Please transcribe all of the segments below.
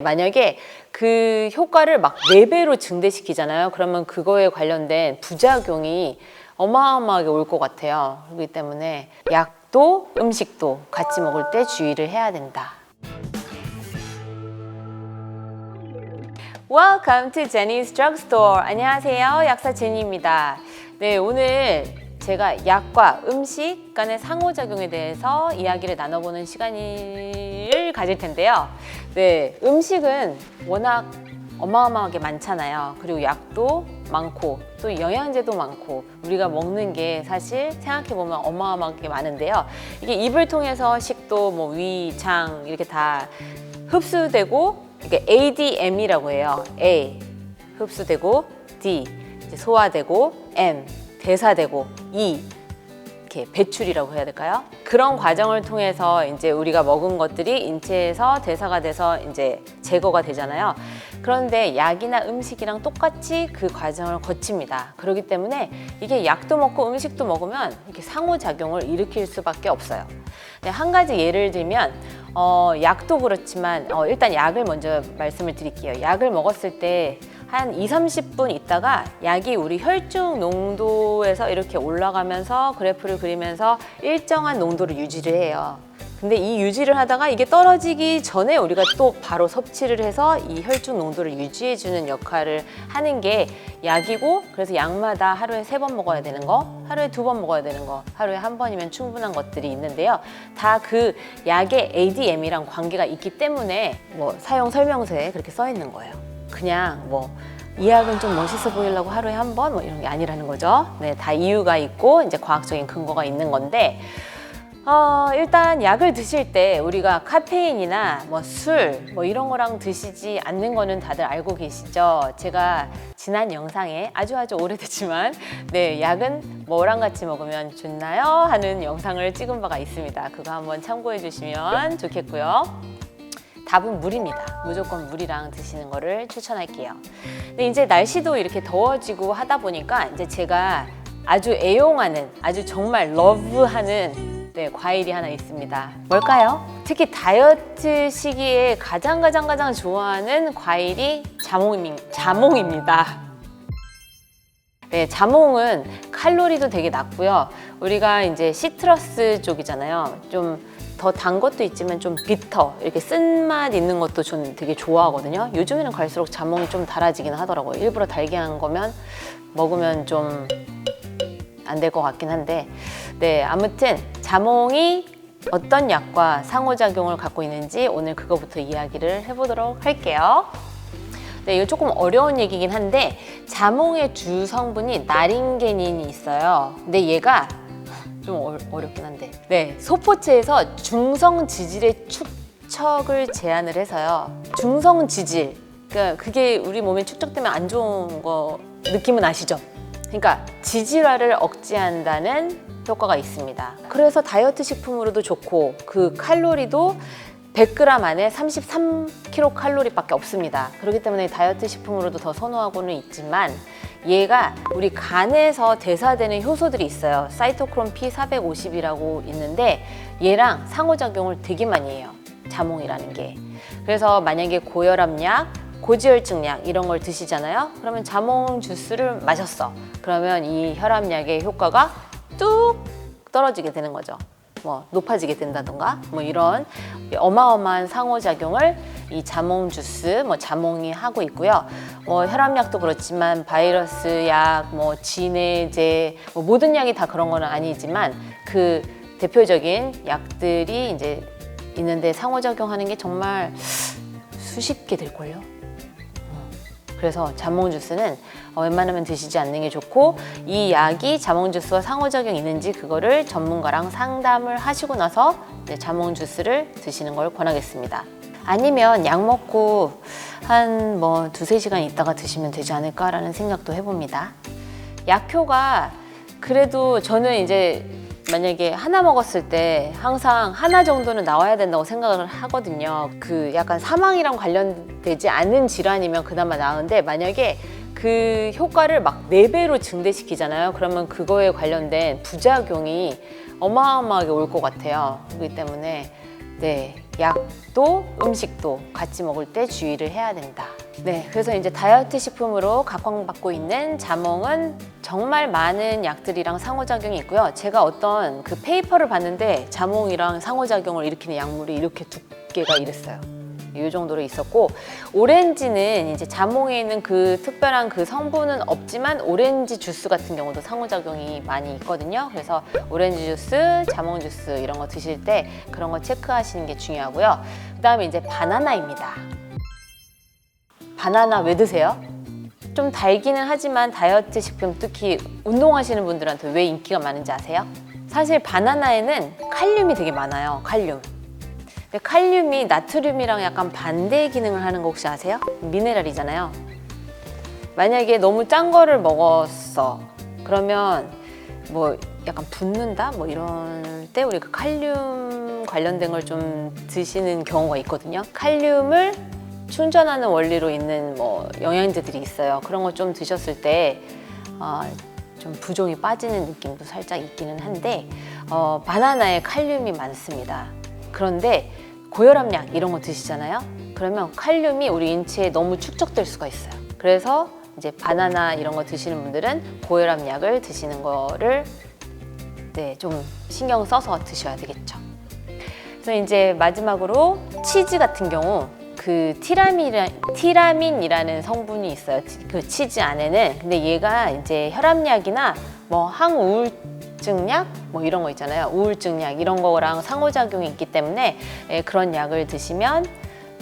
만약에 그 효과를 막 4배로 증대시키잖아요. 그러면 그거에 관련된 부작용이 어마어마하게 올 것 같아요. 그렇기 때문에 약도 음식도 같이 먹을 때 주의를 해야 된다. Welcome to Jenny's Drugstore. 안녕하세요. 약사 제니입니다. 네, 오늘 제가 약과 음식 간의 상호작용에 대해서 이야기를 나눠보는 시간을 가질 텐데요. 네, 음식은 워낙 어마어마하게 많잖아요. 그리고 약도 많고 또 영양제도 많고 우리가 먹는 게 사실 생각해보면 어마어마하게 많은데요. 이게 입을 통해서 식도, 뭐 위, 장 이렇게 다 흡수되고 이게 ADM이라고 해요. A 흡수되고 D 이제 소화되고 M 대사되고 E 이렇게 배출이라고 해야 될까요? 그런 과정을 통해서 이제 우리가 먹은 것들이 인체에서 대사가 돼서 이제 제거가 되잖아요. 그런데 약이나 음식이랑 똑같이 그 과정을 거칩니다. 그렇기 때문에 이게 약도 먹고 음식도 먹으면 이렇게 상호작용을 일으킬 수밖에 없어요. 한 가지 예를 들면 약도 그렇지만 일단 약을 먼저 말씀을 드릴게요. 약을 먹었을 때 한 20-30분 있다가 약이 우리 혈중 농도에서 이렇게 올라가면서 그래프를 그리면서 일정한 농도를 유지를 해요. 근데 이 유지를 하다가 이게 떨어지기 전에 우리가 또 바로 섭취를 해서 이 혈중 농도를 유지해주는 역할을 하는 게 약이고, 그래서 약마다 하루에 3번 먹어야 되는 거, 하루에 2번 먹어야 되는 거, 하루에 1번이면 충분한 것들이 있는데요. 다 그 약의 ADM이랑 관계가 있기 때문에 뭐 사용 설명서에 그렇게 써 있는 거예요. 그냥 뭐 이 약은 좀 멋있어 보이려고 하루에 1번 뭐 이런 게 아니라는 거죠. 네, 다 이유가 있고 이제 과학적인 근거가 있는 건데, 일단 약을 드실 때 우리가 카페인이나 뭐 술 뭐 이런 거랑 드시지 않는 거는 다들 알고 계시죠? 제가 지난 영상에 아주 오래됐지만 네, 약은 뭐랑 같이 먹으면 좋나요? 하는 영상을 찍은 바가 있습니다. 그거 한번 참고해 주시면 좋겠고요. 답은 물입니다. 무조건 물이랑 드시는 거를 추천할게요. 근데 이제 날씨도 이렇게 더워지고 하다 보니까 이제 제가 아주 애용하는, 아주 정말 러브하는 과일이 하나 있습니다. 뭘까요? 특히 다이어트 시기에 가장 좋아하는 과일이 자몽입니다. 네, 자몽은 칼로리도 되게 낮고요. 우리가 이제 시트러스 쪽이잖아요. 좀 더 단 것도 있지만 좀 비터, 이렇게 쓴맛 있는 것도 좀 되게 좋아하거든요. 요즘에는 갈수록 자몽이 좀 달아지긴 하더라고요. 일부러 달게 한 거면 먹으면 좀 안 될 것 같긴 한데, 네, 아무튼 자몽이 어떤 약과 상호작용을 갖고 있는지 오늘 그거부터 이야기를 해보도록 할게요. 네, 이거 조금 어려운 얘기긴 한데, 자몽의 주 성분이 나링게닌이 있어요. 근데 얘가 좀 어렵긴 한데, 네, 소포체에서 중성 지질의 축적을 제한을 해서요. 중성 지질, 그러니까 그게 우리 몸에 축적되면 안 좋은 거 느낌은 아시죠? 그러니까 지질화를 억제한다는 효과가 있습니다. 그래서 다이어트 식품으로도 좋고, 그 칼로리도 100g 안에 33kcal밖에 없습니다. 그렇기 때문에 다이어트 식품으로도 더 선호하고는 있지만, 얘가 우리 간에서 대사되는 효소들이 있어요. 사이토크롬 P450이라고 있는데 얘랑 상호작용을 되게 많이 해요, 자몽이라는 게. 그래서 만약에 고혈압약, 고지혈증 약 이런 걸 드시잖아요. 그러면 자몽 주스를 마셨어. 그러면 이 혈압약의 효과가 뚝 떨어지게 되는 거죠. 뭐 높아지게 된다던가 뭐 이런 어마어마한 상호작용을 이 자몽 주스, 뭐 자몽이 하고 있고요. 뭐 혈압약도 그렇지만 바이러스 약, 뭐 진해제, 뭐 모든 약이 다 그런 건 아니지만 그 대표적인 약들이 이제 있는데 상호작용하는 게 정말 수십 개 될걸요. 그래서 자몽 주스는 웬만하면 드시지 않는 게 좋고, 이 약이 자몽 주스와 상호작용이 있는지 그거를 전문가랑 상담을 하시고 나서 이제 자몽 주스를 드시는 걸 권하겠습니다. 아니면 약 먹고 한 뭐 2-3시간 있다가 드시면 되지 않을까라는 생각도 해봅니다. 약효가 그래도 저는 이제 만약에 하나 먹었을 때 항상 하나 정도는 나와야 된다고 생각을 하거든요. 그 약간 사망이랑 관련되지 않은 질환이면 그나마 나은데, 만약에 그 효과를 막 4배로 증대시키잖아요. 그러면 그거에 관련된 부작용이 어마어마하게 올 것 같아요. 그렇기 때문에 네, 약도 음식도 같이 먹을 때 주의를 해야 된다. 네, 그래서 이제 다이어트 식품으로 각광받고 있는 자몽은 정말 많은 약들이랑 상호작용이 있고요. 제가 어떤 그 페이퍼를 봤는데 자몽이랑 상호작용을 일으키는 약물이 이렇게 두께가 이랬어요. 이 정도로 있었고, 오렌지는 이제 자몽에 있는 그 특별한 그 성분은 없지만 오렌지 주스 같은 경우도 상호작용이 많이 있거든요. 그래서 오렌지 주스, 자몽 주스 이런 거 드실 때 그런 거 체크하시는 게 중요하고요. 그 다음에 이제 바나나입니다. 바나나 왜 드세요? 좀 달기는 하지만 다이어트 식품, 특히 운동하시는 분들한테 왜 인기가 많은지 아세요? 사실 바나나에는 칼륨이 되게 많아요. 칼륨. 근데 칼륨이 나트륨이랑 약간 반대 기능을 하는 거 혹시 아세요? 미네랄이잖아요. 만약에 너무 짠 거를 먹었어. 그러면 뭐 약간 붓는다? 뭐 이럴 때 우리 그 칼륨 관련된 걸 좀 드시는 경우가 있거든요. 칼륨을 충전하는 원리로 있는 뭐 영양제들이 있어요. 그런 거 좀 드셨을 때 좀 부종이 빠지는 느낌도 살짝 있기는 한데 바나나에 칼륨이 많습니다. 그런데 고혈압약 이런 거 드시잖아요. 그러면 칼륨이 우리 인체에 너무 축적될 수가 있어요. 그래서 이제 바나나 이런 거 드시는 분들은 고혈압약을 드시는 거를 좀 신경 써서 드셔야 되겠죠. 그래서 이제 마지막으로 치즈 같은 경우 그 티라민이라는 성분이 있어요. 그 치즈 안에는. 근데 얘가 이제 혈압약이나 뭐 항우울증약 뭐 이런 거 있잖아요. 우울증약 이런 거랑 상호작용이 있기 때문에 그런 약을 드시면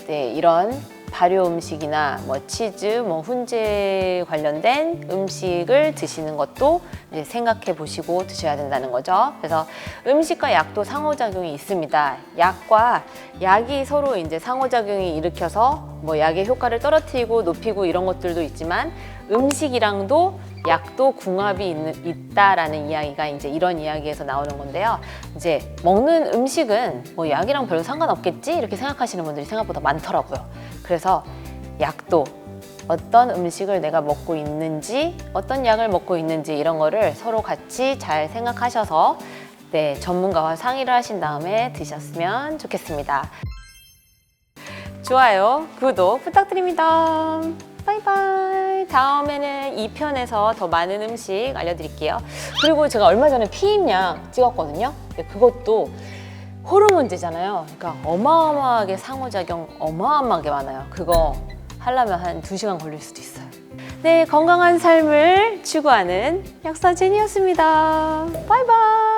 이런 발효 음식이나 뭐 치즈, 뭐 훈제 관련된 음식을 드시는 것도 이제 생각해 보시고 드셔야 된다는 거죠. 그래서 음식과 약도 상호작용이 있습니다. 약과 약이 서로 이제 상호작용이 일으켜서 뭐 약의 효과를 떨어뜨리고 높이고 이런 것들도 있지만 음식이랑도 약도 궁합이 있다라는 이야기가 이제 이런 이야기에서 나오는 건데요. 이제 먹는 음식은 뭐 약이랑 별로 상관없겠지 이렇게 생각하시는 분들이 생각보다 많더라고요. 그래서 약도 어떤 음식을 내가 먹고 있는지, 어떤 약을 먹고 있는지 이런 거를 서로 같이 잘 생각하셔서 전문가와 상의를 하신 다음에 드셨으면 좋겠습니다. 좋아요, 구독 부탁드립니다. 바이바이. 다음에는 2편에서 더 많은 음식 알려드릴게요. 그리고 제가 얼마 전에 피임약 찍었거든요. 근데 그것도 호르몬제잖아요. 그러니까 어마어마하게 상호작용 어마어마하게 많아요. 그거 하려면 한 2시간 걸릴 수도 있어요. 네, 건강한 삶을 추구하는 약사 제니였습니다. 바이바이.